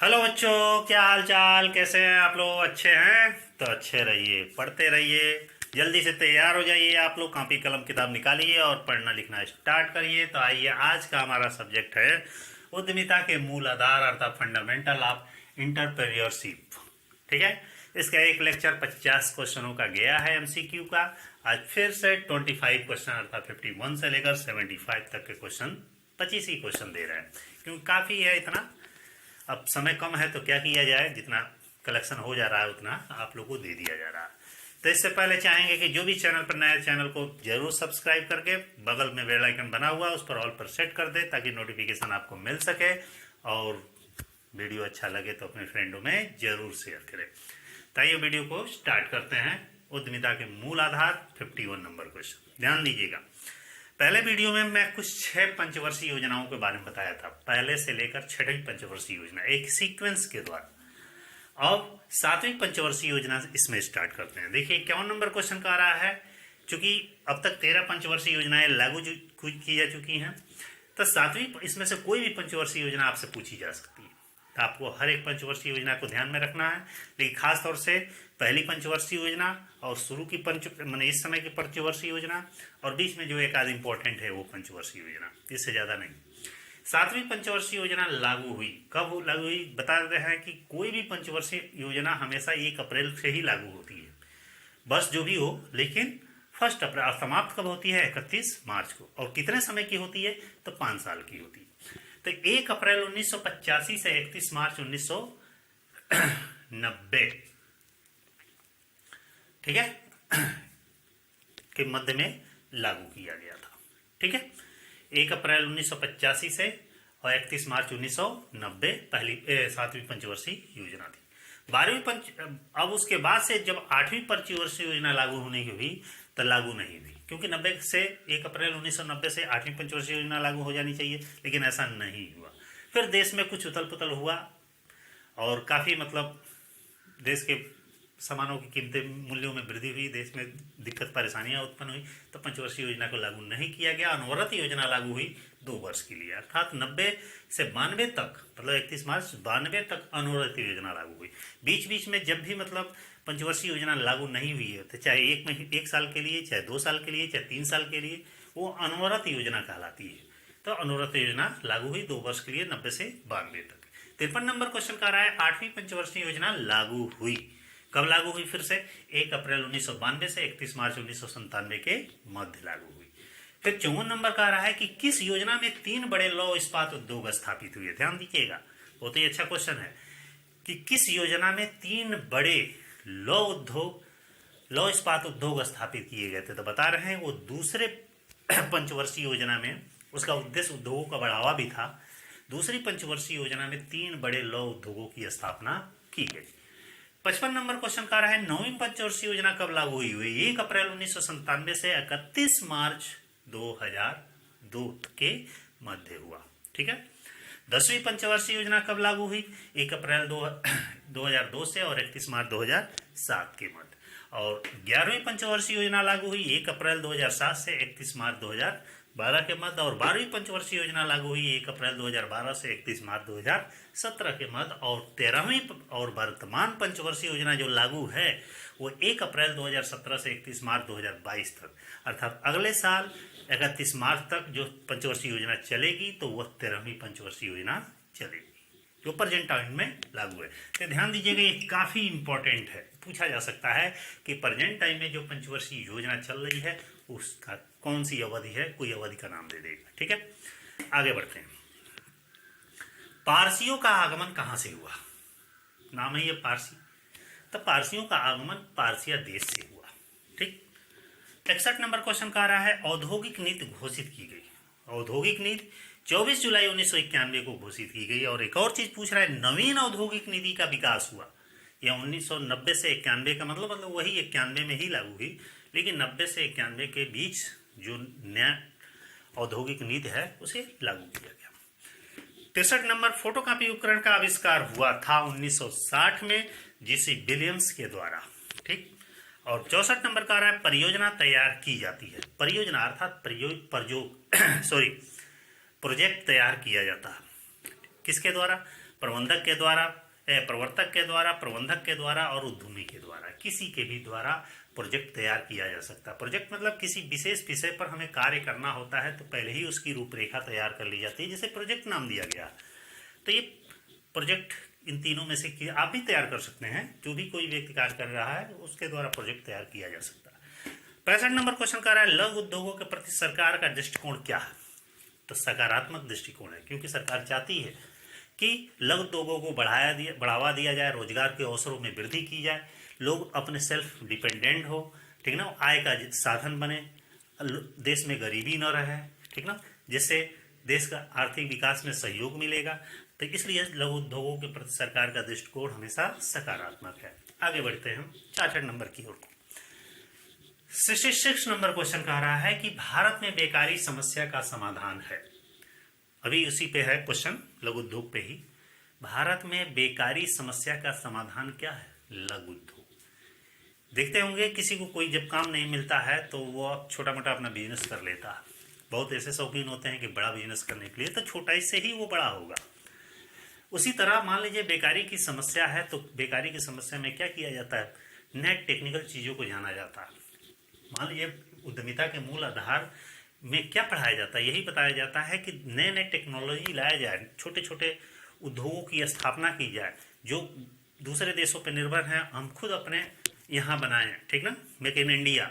Hello बच्चों, क्या हाल चाल, कैसे हैं आप लोग? अच्छे हैं तो अच्छे रहिए, पढ़ते रहिए। जल्दी से तैयार हो जाइए, आप लोग कॉपी कलम किताब निकालिए और पढ़ना लिखना स्टार्ट करिए। तो आइए, आज का हमारा सब्जेक्ट है उद्यमिता के मूल आधार अर्थात फंडामेंटल ऑफ इंटरप्रेन्योरशिप। ठीक है। इसका एक लेक्चर 50 क्वेश्चनों का गया है एमसीक्यू का। आज फिर से 25 क्वेश्चन अर्थात 51 से लेकर 75 तक के क्वेश्चन, 25 ही क्वेश्चन दे रहे हैं क्योंकि काफ़ी है इतना। अब समय कम है तो क्या किया जाए, जितना कलेक्शन हो जा रहा है उतना आप लोगों को दे दिया जा रहा है। तो इससे पहले चाहेंगे कि जो भी चैनल पर नया, चैनल को जरूर सब्सक्राइब करके बगल में बेल आइकन बना हुआ है उस पर ऑल पर सेट कर दे ताकि नोटिफिकेशन आपको मिल सके। और वीडियो अच्छा लगे तो अपने फ्रेंडों में जरूर शेयर करें। तो आइए वीडियो को स्टार्ट करते हैं। उद्यमिता के मूल आधार 51 नंबर क्वेश्चन ध्यान दीजिएगा। पहले वीडियो में मैं कुछ 6 पंचवर्षीय योजनाओं के बारे में बताया था, पहले से लेकर 6वीं पंचवर्षीय योजना एक सीक्वेंस के द्वारा। अब 7वीं पंचवर्षीय योजना इसमें स्टार्ट करते हैं। देखिए 51 नंबर क्वेश्चन का आ रहा है। चूंकि अब तक 13 पंचवर्षीय योजनाएं लागू की जा चुकी हैं, तो 7वीं इसमें से कोई भी पंचवर्षीय योजना आपसे पूछी जा सकती है। तो आपको हर एक पंचवर्षीय योजना को ध्यान में रखना है, लेकिन खास तौर से पहली पंचवर्षीय योजना और शुरू की मैंने इस समय की पंचवर्षीय योजना और बीच में जो एक आध इंपॉर्टेंट है वो पंचवर्षीय योजना, इससे ज़्यादा नहीं। 7वीं पंचवर्षीय योजना लागू हुई, कब लागू हुई बता रहे हैं कि कोई भी पंचवर्षीय योजना हमेशा 1 अप्रैल से ही लागू होती है, बस जो भी हो। लेकिन 1 अप्रैल समाप्त कब होती है? 31 मार्च को। और कितने समय की होती है? तो 5 साल की होती है। तो 1 अप्रैल 1985 से 31 मार्च 1990, ठीक है, के मध्य में लागू किया गया था। ठीक है, 1 अप्रैल 1985 से और 31 मार्च 1990 पहली 7वीं पंचवर्षीय योजना थी। 12वीं अब उसके बाद से जब 8वीं पंचवर्षीय योजना लागू होने की हुई तो लागू नहीं हुई, क्योंकि 90 से 1 अप्रैल 1990 से 8वीं पंचवर्षीय योजना लागू हो जानी चाहिए, लेकिन ऐसा नहीं हुआ। फिर देश में कुछ उथल पुथल हुआ और काफ़ी देश के सामानों की कीमतें, मूल्यों में वृद्धि हुई, देश में दिक्कत परेशानियां उत्पन्न हुई, तो पंचवर्षीय योजना को लागू नहीं किया गया। अनवरत योजना लागू हुई 2 वर्ष के लिए, अर्थात 90 से 92 तक, 31 मार्च 92 तक अनवरत योजना लागू हुई। बीच बीच में जब भी पंचवर्षीय योजना लागू नहीं हुई है, तो चाहे 1 साल के लिए, चाहे 2 साल के लिए, चाहे 3 साल के लिए, वो अनवरत योजना कहलाती है। तो अनवरत योजना लागू हुई 2 वर्ष के लिए, 90 से 92 तक। 53 नंबर क्वेश्चन का रहा है 8वीं पंचवर्षीय योजना लागू हुई, कब लागू हुई? फिर से 1 अप्रैल 1992 से 31 मार्च 1997 के मध्य लागू हुई। फिर 54 नंबर का रहा है कि किस योजना में 3 बड़े लौह इस्पात उद्योग स्थापित हुए? ध्यान दीजिएगा, बहुत ही अच्छा क्वेश्चन है कि किस योजना में 3 बड़े लौह इस्पात उद्योग स्थापित किए गए थे। तो बता रहे हैं वो दूसरे पंचवर्षीय योजना में, उसका उद्देश्य उद्योगों का बढ़ावा भी था। दूसरी पंचवर्षीय योजना में 3 बड़े लौह उद्योगों की स्थापना की गई। 55 नंबर क्वेश्चन का रहा है 9वीं पंचवर्षीय योजना कब लागू हुई? 1 अप्रैल 1997 से 31 मार्च 2002 के मध्य हुआ। ठीक है। 10वीं पंचवर्षीय योजना कब लागू हुई? 1 अप्रैल 2002 से और 31 मार्च 2007 के मध्य। और 11वीं पंचवर्षीय योजना लागू हुई 1 अप्रैल 2007 से 31 मार्च 2012 के मध्य। और 12वीं पंचवर्षीय योजना लागू हुई 1 अप्रैल 2012 से 31 मार्च 2017 के मध्य। और 13वीं और वर्तमान पंचवर्षीय योजना जो लागू है वो 1 अप्रैल 2017 से 31 मार्च 2022 तक, अर्थात अगले साल 31 मार्च तक जो पंचवर्षीय योजना चलेगी तो वह 13वीं पंचवर्षीय योजना चलेगी, जो प्रेजेंट टाइम में लागू है। तो ध्यान दीजिएगा, ये काफ़ी इंपॉर्टेंट है, पूछा जा सकता है कि प्रेजेंट टाइम में जो पंचवर्षीय योजना चल रही है उसका कौन सी अवधि है, कोई अवधि का नाम दे देगा। ठीक है, आगे बढ़ते हैं। पारसियों का आगमन कहाँ से हुआ? नाम है ये पारसी। तो पारसियों का आगमन पारसिया देश से हुआ। ठीक। 61 नंबर क्वेश्चन का रहा है औद्योगिक नीति घोषित की गई। औद्योगिक नीति 24 जुलाई 1991 को घोषित की गई। और एक और चीज पूछ रहा है, नवीन औद्योगिक नीति का विकास हुआ। यह 1990 से 91 का मतलब वही 91 में ही लागू हुई, लेकिन 90 से 91 के बीच जो नया औद्योगिक नीति है उसे लागू किया गया। 63 नंबर फोटोकॉपी उपकरण का आविष्कार हुआ था 1960 में जीसी विलियम्स के द्वारा। ठीक। और 64 नंबर का रहा है परियोजना तैयार की जाती है। परियोजना अर्थात प्रोजेक्ट तैयार किया जाता है किसके द्वारा? प्रबंधक के द्वारा, प्रवर्तक के द्वारा, प्रबंधक के द्वारा और उद्यमी के द्वारा, किसी के भी द्वारा प्रोजेक्ट तैयार किया जा सकता है। प्रोजेक्ट मतलब किसी विशेष विषय पर हमें कार्य करना होता है तो पहले ही उसकी रूपरेखा तैयार कर ली जाती है, जिसे प्रोजेक्ट नाम दिया गया। तो ये प्रोजेक्ट इन तीनों में से आप भी तैयार कर सकते हैं, जो भी कोई व्यक्ति कार्य कर रहा है उसके द्वारा प्रोजेक्ट तैयार किया जा सकता है। 65 नंबर क्वेश्चन कर रहा है, लघु उद्योगों के प्रति सरकार का दृष्टिकोण क्या है? तो सकारात्मक दृष्टिकोण है, क्योंकि सरकार चाहती है कि लघु उद्योगों को बढ़ावा दिया जाए, रोजगार के अवसरों में वृद्धि की जाए, लोग अपने सेल्फ डिपेंडेंट हो, ठीक ना, आय का साधन बने, देश में गरीबी न रहे, ठीक ना, जिससे देश का आर्थिक विकास में सहयोग मिलेगा। तो इसलिए लघु उद्योगों के प्रति सरकार का दृष्टिकोण हमेशा सकारात्मक है। आगे बढ़ते हैं हम 66 नंबर की ओर। 66 नंबर क्वेश्चन कह रहा है कि भारत में बेकारी समस्या का समाधान है। अभी उसी पे है क्वेश्चन, लघु उद्योग पे ही। भारत में बेकारी समस्या का समाधान क्या है? लघु उद्योग। देखते होंगे किसी को कोई जब काम नहीं मिलता है तो वो छोटा मोटा अपना बिजनेस कर लेता है। बहुत ऐसे शौकीन होते हैं कि बड़ा बिजनेस करने के लिए, तो छोटा इससे ही वो बड़ा होगा। उसी तरह मान लीजिए बेकारी की समस्या है, तो बेकारी की समस्या में क्या किया जाता है? नए टेक्निकल चीज़ों को जाना जाता है। मान लीजिए उद्यमिता के मूल आधार में क्या पढ़ाया जाता है? यही बताया जाता है कि नए नए टेक्नोलॉजी लाया जाए, छोटे छोटे उद्योगों की स्थापना की जाए, जो दूसरे देशों पर निर्भर हैं, हम खुद अपने यहाँ बनाएं, ठीक ना, मेक इन इंडिया।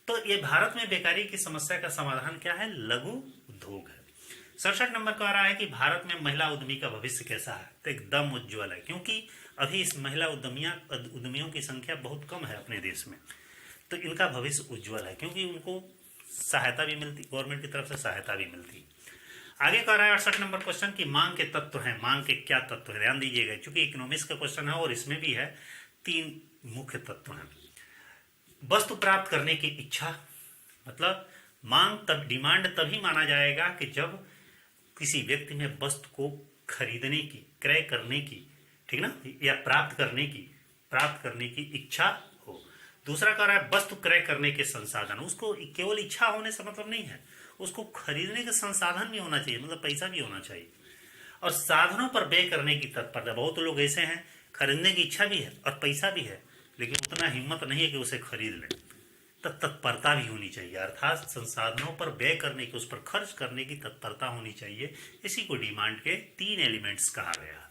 तो ये भारत में बेकारी की समस्या का समाधान क्या है? लघु उद्योग है। 67 नंबर कह रहा है कि भारत में महिला उद्यमी का भविष्य कैसा है? तो एकदम उज्ज्वल है, क्योंकि अभी इस महिला उद्यमियों की संख्या बहुत कम है अपने देश में। तो इनका भविष्य उज्ज्वल है, क्योंकि उनको सहायता भी मिलती, गवर्नमेंट की तरफ से सहायता भी मिलती। आगे कह रहा है 68 नंबर क्वेश्चन की मांग के तत्व हैं। मांग के क्या तत्व है? ध्यान दीजिएगा, क्योंकि इकोनॉमिक्स का क्वेश्चन है और इसमें भी है 3 मुख्य तत्व हैं। वस्तु प्राप्त करने की इच्छा, मतलब मांग तब, डिमांड तभी माना जाएगा कि जब किसी व्यक्ति में वस्तु को खरीदने की, क्रय करने की, ठीक ना, या प्राप्त करने की इच्छा हो। दूसरा कह रहा है वस्तु क्रय करने के संसाधन। उसको केवल इच्छा होने से मतलब नहीं है, उसको खरीदने के संसाधन भी होना चाहिए, मतलब पैसा भी होना चाहिए। और साधनों पर व्यय करने की तत्परता। बहुत लोग ऐसे हैं, खरीदने की इच्छा भी है और पैसा भी है, लेकिन उतना हिम्मत नहीं है कि उसे खरीद लें। तो तत्परता भी होनी चाहिए, अर्थात संसाधनों पर व्यय करने की, उस पर खर्च करने की तत्परता होनी चाहिए। इसी को डिमांड के 3 एलिमेंट्स कहा गया।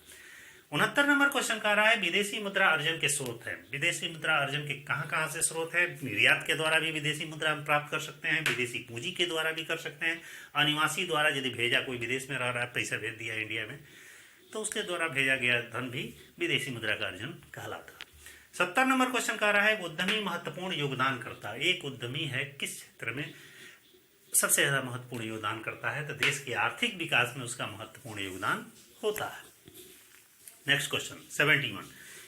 69 नंबर क्वेश्चन कह रहा है विदेशी मुद्रा अर्जन के स्रोत है। विदेशी मुद्रा अर्जन के कहाँ से स्रोत है? निर्यात के द्वारा भी विदेशी मुद्रा हम प्राप्त कर सकते हैं, विदेशी पूंजी के द्वारा भी कर सकते हैं, अनिवासी द्वारा यदि भेजा, कोई विदेश में रह रहा है, पैसा भेज दिया इंडिया में, तो उसके द्वारा भेजा गया धन भी विदेशी मुद्रा का अर्जन कहलाता है। 70 नंबर क्वेश्चन कह रहा है उद्यमी महत्वपूर्ण योगदान करता है। एक उद्यमी है किस क्षेत्र में सबसे ज्यादा महत्वपूर्ण योगदान करता है? तो देश के आर्थिक विकास में उसका महत्वपूर्ण योगदान होता है। नेक्स्ट क्वेश्चन 71,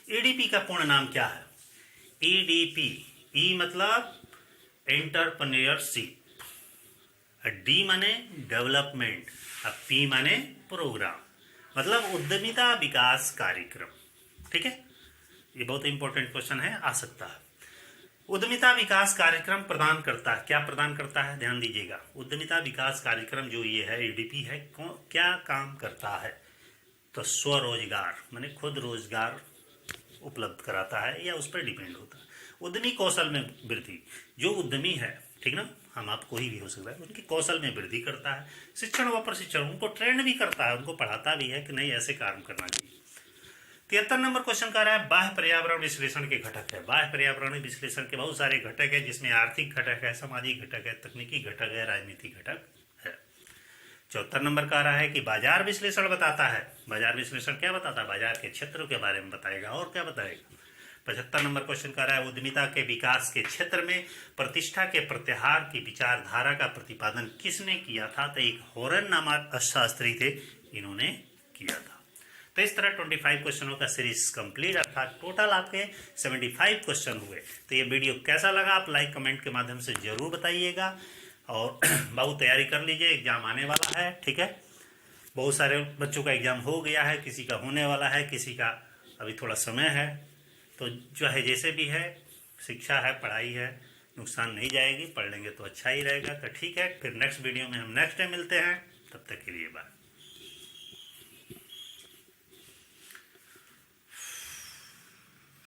ईडीपी का पूर्ण नाम क्या है? ईडीपी, ई मतलब एंटरप्रेन्योरशिप, डी माने डेवलपमेंट, और पी माने प्रोग्राम, मतलब उद्यमिता विकास कार्यक्रम। ठीक है, ये बहुत इंपॉर्टेंट क्वेश्चन है, आ सकता है। उद्यमिता विकास कार्यक्रम प्रदान करता है, क्या प्रदान करता है? ध्यान दीजिएगा, उद्यमिता विकास कार्यक्रम जो ये है, ईडीपी है, क्या काम करता है? तो स्वरोजगार माने खुद रोजगार उपलब्ध कराता है या उस पर डिपेंड होता है। उद्यमी कौशल में वृद्धि, जो उद्यमी है, ठीक ना, हम आप कोई भी हो सकता है, उनके कौशल में वृद्धि करता है। शिक्षण व प्रशिक्षण, उनको ट्रेंड भी करता है, उनको पढ़ाता भी है कि नहीं ऐसे काम करना चाहिए। 73 नंबर क्वेश्चन कह रहा है बाह्य पर्यावरण विश्लेषण के घटक है। बाह्य पर्यावरण विश्लेषण के बहुत सारे घटक है, जिसमें आर्थिक घटक है, सामाजिक घटक है, तकनीकी घटक है, राजनीतिक घटक है। 74 नंबर कह रहा है कि बाजार विश्लेषण बताता है। बाजार विश्लेषण क्या बताता है? बाजार के क्षेत्रों के बारे में बताएगा, और क्या बताएगा। 75 नंबर क्वेश्चन कह रहा है उद्यमिता के विकास के क्षेत्र में प्रतिष्ठा के प्रत्याहार की विचारधारा का प्रतिपादन किसने किया था? तो एक हॉरन नामक अर्थशास्त्री थे, इन्होंने किया था। तो इस तरह 25 क्वेश्चनों का सीरीज कंप्लीट, अर्थात टोटल आपके 75 क्वेश्चन हुए। तो ये वीडियो कैसा लगा आप लाइक कमेंट के माध्यम से जरूर बताइएगा, और बहुत तैयारी कर लीजिए, एग्जाम आने वाला है। ठीक है, बहुत सारे बच्चों का एग्जाम हो गया है, किसी का होने वाला है, किसी का अभी थोड़ा समय है। तो जो है जैसे भी है, शिक्षा है, पढ़ाई है, नुकसान नहीं जाएगी, पढ़ लेंगे तो अच्छा ही रहेगा। तो ठीक है, फिर नेक्स्ट वीडियो में हम नेक्स्ट डे मिलते हैं, तब तक के लिए बाय।